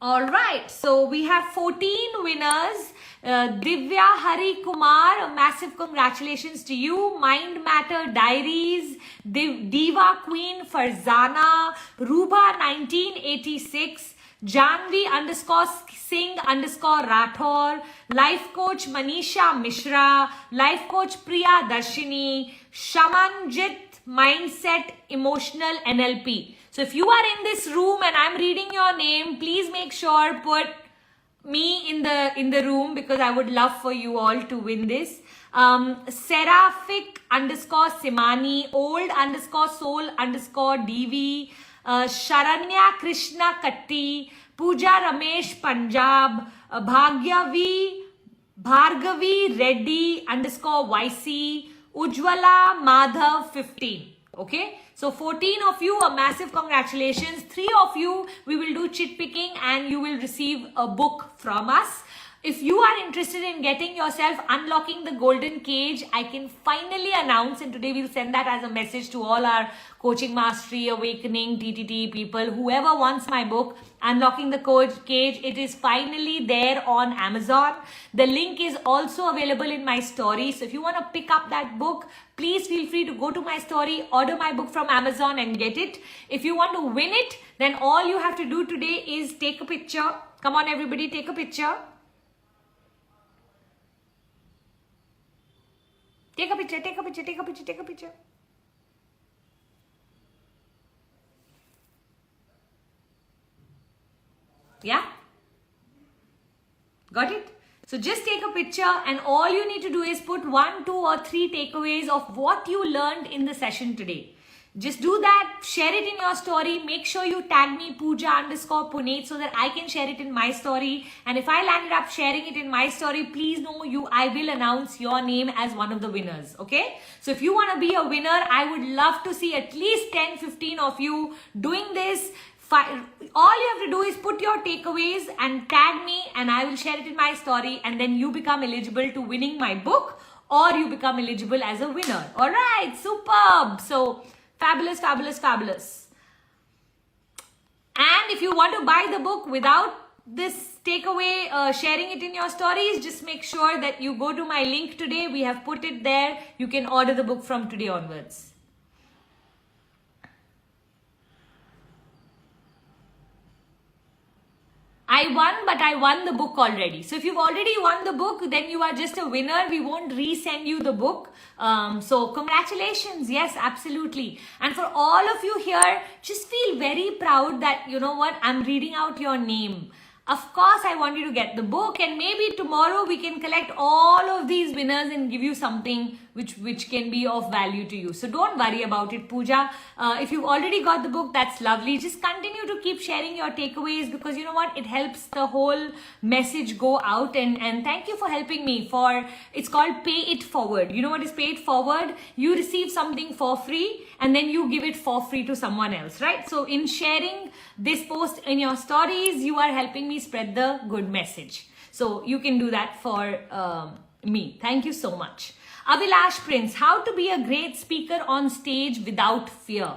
All right, so we have 14 winners. Divya Hari Kumar, a massive congratulations to you. Mind Matter Diaries, Diva Queen Farzana, Ruba 1986, Janvi _Singh _Rathor, Life Coach Manisha Mishra, Life Coach Priya Darshini, Shamanjit Mindset Emotional NLP. So if you are in this room and I'm reading your name, please make sure put me in the room, because I would love for you all to win this. Seraphic _Simani, old _soul _DV, Sharanya Krishna Katti, Puja Ramesh Punjab, Bhargavi Reddy _YC, Ujwala Madhav 15. Okay, so 14 of you, a massive congratulations. 3 of you, we will do chit picking and you will receive a book from us. If you are interested in getting yourself unlocking the golden cage, I can finally announce, and today we'll send that as a message to all our coaching mastery, awakening, TTT people, whoever wants my book, Unlocking the Cage, it is finally there on Amazon. The link is also available in my story. So if you want to pick up that book, please feel free to go to my story, order my book from Amazon and get it. If you want to win it, then all you have to do today is take a picture. Come on everybody, take a picture. Take a picture, take a picture, take a picture, take a picture. Yeah? Got it? So just take a picture and all you need to do is put 1, 2 or 3 takeaways of what you learned in the session today. Just do that, share it in your story, make sure you tag me Puja _Puneet so that I can share it in my story. And if I landed up sharing it in my story, please know I will announce your name as one of the winners. Okay? So if you want to be a winner, I would love to see at least 10-15 of you doing this. All you have to do is put your takeaways and tag me and I will share it in my story, and then you become eligible to winning my book, or you become eligible as a winner. All right, superb. So fabulous, fabulous, fabulous. And if you want to buy the book without this takeaway, sharing it in your stories, just make sure that you go to my link today. We have put it there. You can order the book from today onwards. I won, but I won the book already. So if you've already won the book, then you are just a winner. We won't resend you the book. So congratulations. Yes, absolutely. And for all of you here, just feel very proud that, you know what, I'm reading out your name. Of course, I want you to get the book, and maybe tomorrow we can collect all of these winners and give you something which can be of value to you. So don't worry about it, Puja. If you've already got the book, that's lovely. Just continue to keep sharing your takeaways, because you know what? It helps the whole message go out. And thank you for helping me it's called Pay It Forward. You know what is Pay It Forward? You receive something for free and then you give it for free to someone else, right? So in sharing this post in your stories, you are helping me spread the good message. So you can do that for me. Thank you so much. Avilash Prince, how to be a great speaker on stage without fear.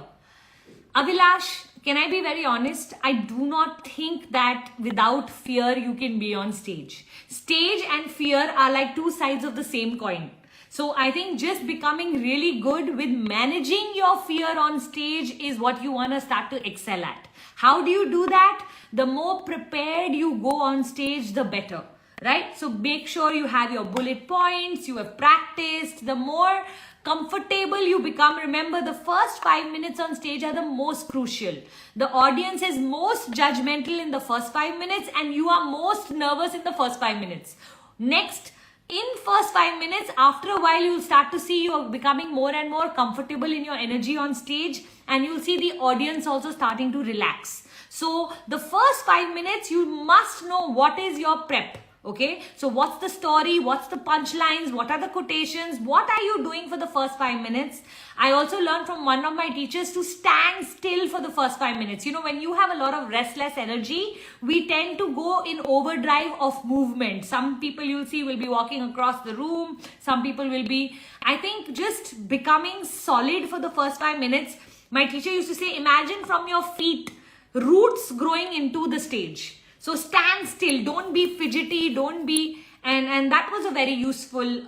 Avilash, can I be very honest? I do not think that without fear you can be on stage. Stage and fear are like two sides of the same coin. So I think just becoming really good with managing your fear on stage is what you want to start to excel at. How do you do that? The more prepared you go on stage, the better. Right? So make sure you have your bullet points, you have practiced. The more comfortable you become, remember the first 5 minutes on stage are the most crucial. The audience is most judgmental in the first 5 minutes and you are most nervous in the first 5 minutes. Next, in first 5 minutes, after a while, you'll start to see you are becoming more and more comfortable in your energy on stage, and you'll see the audience also starting to relax. So the first 5 minutes, you must know what is your prep. Okay, so what's the story? What's the punchlines? What are the quotations? What are you doing for the first 5 minutes? I also learned from one of my teachers to stand still for the first 5 minutes. You know, when you have a lot of restless energy, we tend to go in overdrive of movement. Some people you'll see will be walking across the room. Some people will be, I think, just becoming solid for the first 5 minutes. My teacher used to say, imagine from your feet, roots growing into the stage. So stand still, don't be fidgety, don't be, and that was a very useful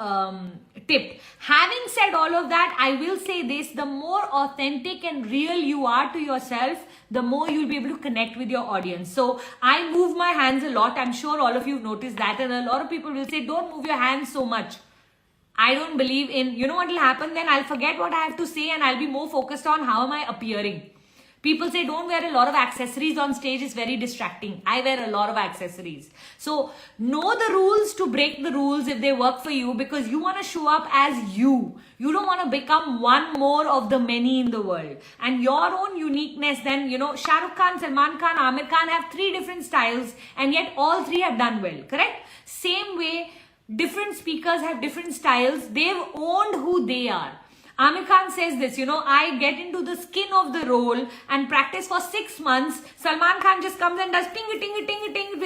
tip. Having said all of that, I will say this, the more authentic and real you are to yourself, the more you'll be able to connect with your audience. So I move my hands a lot. I'm sure all of you have noticed that, and a lot of people will say, don't move your hands so much. I don't believe in, you know what will happen then? I'll forget what I have to say and I'll be more focused on how am I appearing. People say don't wear a lot of accessories on stage, it's very distracting. I wear a lot of accessories. So know the rules to break the rules if they work for you, because you want to show up as you. You don't want to become one more of the many in the world. And your own uniqueness, then, you know, Shah Rukh Khan, Salman Khan, Amir Khan have 3 different styles and yet all 3 have done well, correct? Same way, different speakers have different styles. They've owned who they are. Amir Khan says this, you know, I get into the skin of the role and practice for 6 months. Salman Khan just comes and does ting with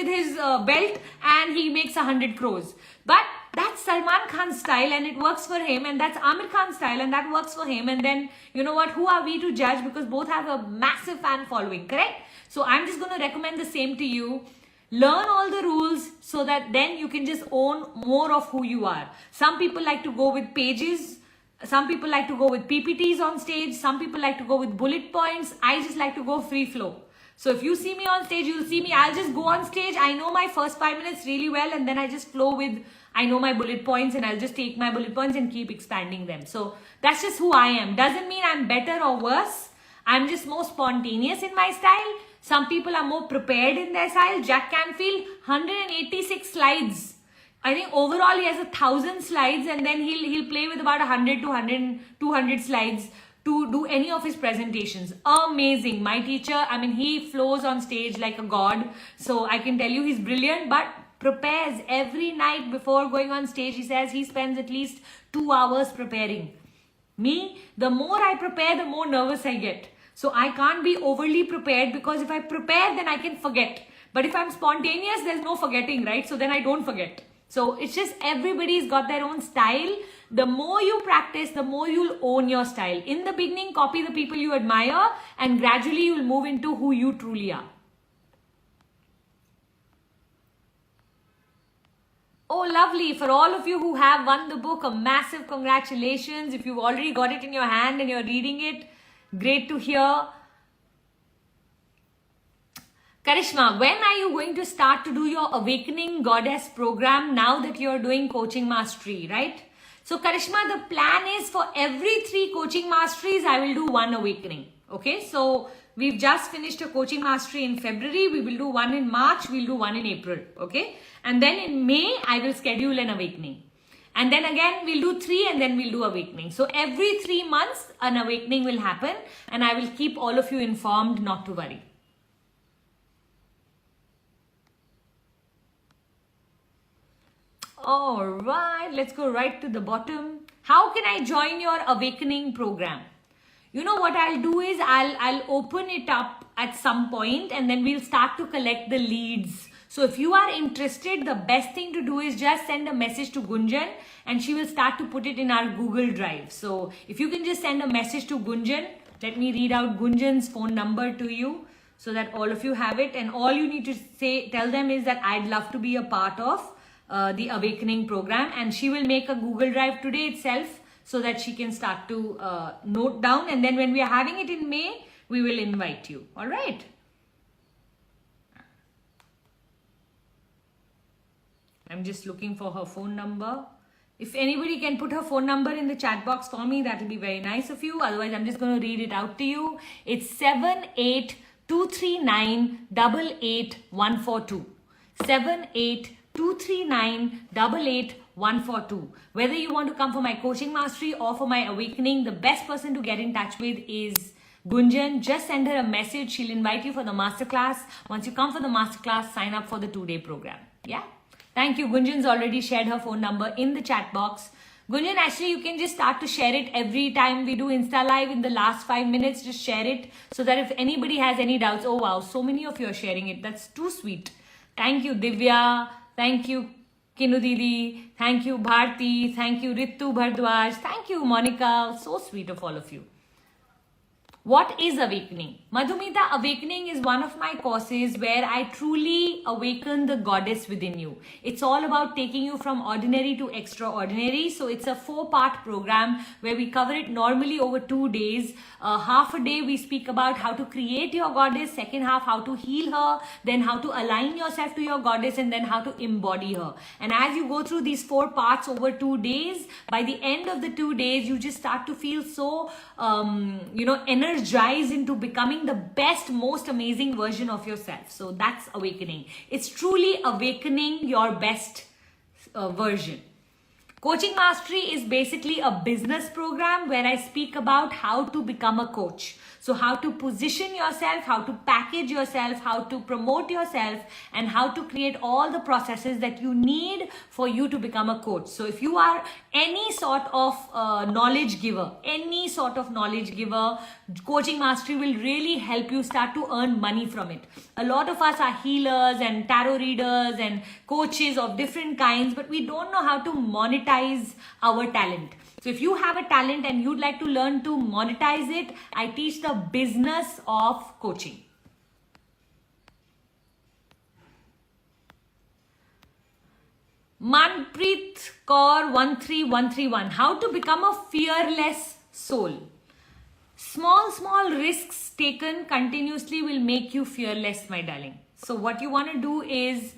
his belt and he makes 100 crores. But that's Salman Khan's style and it works for him, and that's Amir Khan's style and that works for him. And then, you know what, who are we to judge, because both have a massive fan following, correct? So I'm just going to recommend the same to you. Learn all the rules so that then you can just own more of who you are. Some people like to go with pages. Some people like to go with PPTs on stage. Some people like to go with bullet points. I just like to go free flow. So if you see me on stage, you'll see me. I'll just go on stage. I know my first 5 minutes really well, and then I just flow with, I know my bullet points, and I'll just take my bullet points and keep expanding them. So that's just who I am. Doesn't mean I'm better or worse. I'm just more spontaneous in my style. Some people are more prepared in their style. Jack Canfield, 186 slides. I think overall he has 1,000 slides, and then he'll play with about 100 to 200 slides to do any of his presentations. Amazing. My teacher, I mean, he flows on stage like a god. So I can tell you he's brilliant, but prepares every night before going on stage. He says he spends at least 2 hours preparing. Me, the more I prepare, the more nervous I get. So I can't be overly prepared, because if I prepare, then I can forget. But if I'm spontaneous, there's no forgetting, right? So then I don't forget. So it's just everybody's got their own style. The more you practice, the more you'll own your style. In the beginning, copy the people you admire, and gradually you'll move into who you truly are. Oh, lovely. For all of you who have won the book, a massive congratulations. If you've already got it in your hand and you're reading it, great to hear. Karishma, when are you going to start to do your Awakening Goddess program now that you're doing Coaching Mastery, right? So Karishma, the plan is for every 3 Coaching Masteries, I will do 1 Awakening. Okay, so we've just finished a Coaching Mastery in February. We will do 1 in March. We'll do 1 in April. Okay, and then in May, I will schedule an Awakening. And then again, we'll do 3 and then we'll do Awakening. So every 3 months, an Awakening will happen, and I will keep all of you informed, not to worry. All right, let's go right to the bottom. How can I join your Awakening program? You know what I'll do is I'll open it up at some point, and then we'll start to collect the leads. So if you are interested, the best thing to do is just send a message to Gunjan, and she will start to put it in our Google Drive. So if you can just send a message to Gunjan, let me read out Gunjan's phone number to you so that all of you have it. And all you need to tell them is that I'd love to be a part of the Awakening program, and she will make a Google Drive today itself so that she can start to note down, and then when we are having it in May, we will invite you. All right. I'm just looking for her phone number. If anybody can put her phone number in the chat box for me, that will be very nice of you. Otherwise, I'm just going to read it out to you. It's 7823988142. 7823988142. Whether you want to come for my Coaching Mastery or for my Awakening, the best person to get in touch with is Gunjan. Just send her a message. She'll invite you for the masterclass. Once you come for the masterclass, sign up for the 2-day program. Yeah. Thank you. Gunjan's already shared her phone number in the chat box. Gunjan, actually, you can just start to share it every time we do Insta Live in the last 5 minutes. Just share it so that if anybody has any doubts, oh wow, so many of you are sharing it. That's too sweet. Thank you, Divya. Thank you, Kinu Didi. Thank you, Bharti. Thank you, Ritu Bhardwaj. Thank you, Monica. So sweet of all of you. What is awakening? Madhumita, awakening is one of my courses where I truly awaken the goddess within you. It's all about taking you from ordinary to extraordinary. So it's a 4-part program where we cover it normally over 2 days. Half a day we speak about how to create your goddess, second half how to heal her, then how to align yourself to your goddess, and then how to embody her. And as you go through these 4 parts over 2 days, by the end of the 2 days, you just start to feel so, energized into becoming the best, most amazing version of yourself. So that's awakening. It's truly awakening your best version. Coaching Mastery is basically a business program where I speak about how to become a coach. So how to position yourself, how to package yourself, how to promote yourself, and how to create all the processes that you need for you to become a coach. So if you are any sort of knowledge giver, Coaching Mastery will really help you start to earn money from it. A lot of us are healers and tarot readers and coaches of different kinds, but we don't know how to monetize our talent. So if you have a talent and you'd like to learn to monetize it, I teach the business of coaching. Manpreet Kaur 13131. How to become a fearless soul. Small risks taken continuously will make you fearless, my darling. So what you want to do is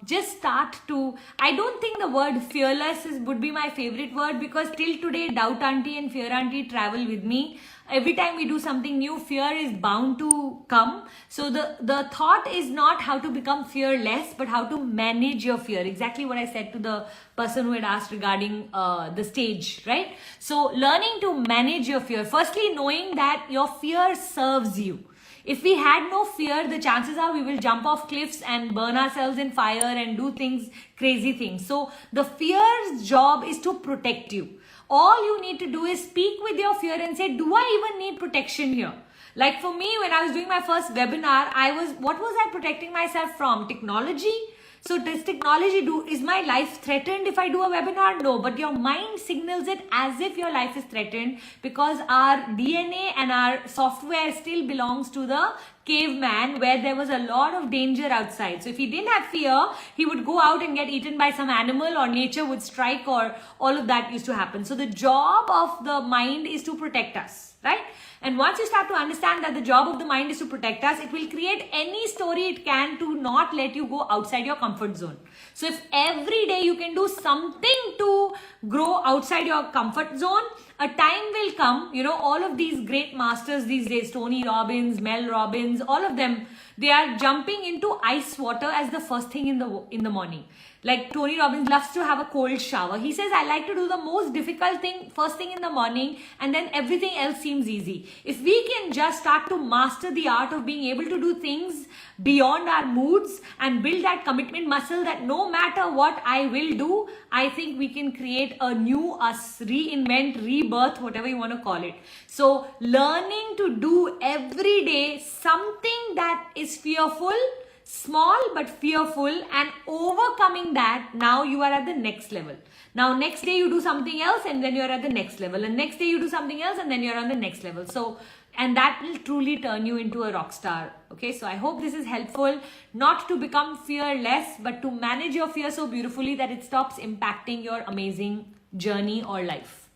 just start to, I don't think the word fearless would be my favorite word, because till today Doubt Auntie and Fear Auntie travel with me. Every time we do something new, fear is bound to come. So the thought is not how to become fearless, but how to manage your fear. Exactly what I said to the person who had asked regarding the stage, right? So learning to manage your fear. Firstly, knowing that your fear serves you. If we had no fear, the chances are we will jump off cliffs and burn ourselves in fire and do things, crazy things. So the fear's job is to protect you. All you need to do is speak with your fear and say, do I even need protection here? Like for me, when I was doing my first webinar, what was I protecting myself from? Technology? So does technology is my life threatened if I do a webinar? No, but your mind signals it as if your life is threatened, because our DNA and our software still belongs to the caveman, where there was a lot of danger outside. So if he didn't have fear, he would go out and get eaten by some animal, or nature would strike, or all of that used to happen. So the job of the mind is to protect us, right? And once you start to understand that the job of the mind is to protect us, it will create any story it can to not let you go outside your comfort zone. So if every day you can do something to grow outside your comfort zone, a time will come, all of these great masters these days, Tony Robbins, Mel Robbins, all of them, they are jumping into ice water as the first thing in the morning. Like Tony Robbins loves to have a cold shower. He says, I like to do the most difficult thing first thing in the morning, and then everything else seems easy. If we can just start to master the art of being able to do things beyond our moods and build that commitment muscle that no matter what I will do, I think we can create a new us, reinvent, rebirth, whatever you want to call it. So learning to do every day something that is fearful, small but fearful, and overcoming that, now you are at the next level. Now next day you do something else, and then you're at the next level, and next day you do something else, and then you're on the next level. So, and that will truly turn you into a rock star. Okay, so I hope this is helpful, not to become fearless, but to manage your fear so beautifully that it stops impacting your amazing journey or life.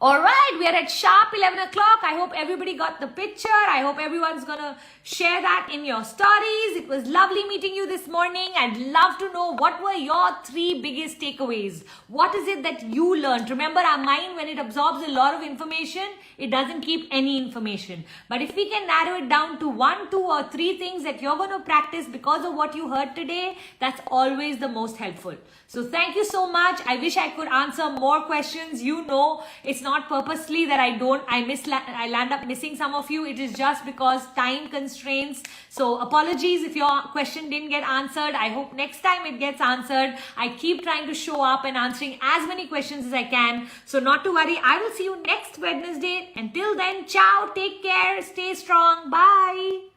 Alright, we are at sharp 11 o'clock. I hope everybody got the picture. I hope everyone's gonna share that in your stories. It was lovely meeting you this morning. I'd love to know, what were your 3 biggest takeaways? What is it that you learned? Remember, our mind, when it absorbs a lot of information, it doesn't keep any information. But if we can narrow it down to 1, 2 or 3 things that you're going to practice because of what you heard today, that's always the most helpful. So thank you so much. I wish I could answer more questions. It's not not purposely that I land up missing some of you. It is just because time constraints. So apologies if your question didn't get answered. I hope next time it gets answered. I keep trying to show up and answering as many questions as I can. So not to worry. I will see you next Wednesday. Until then, ciao, take care, stay strong, bye.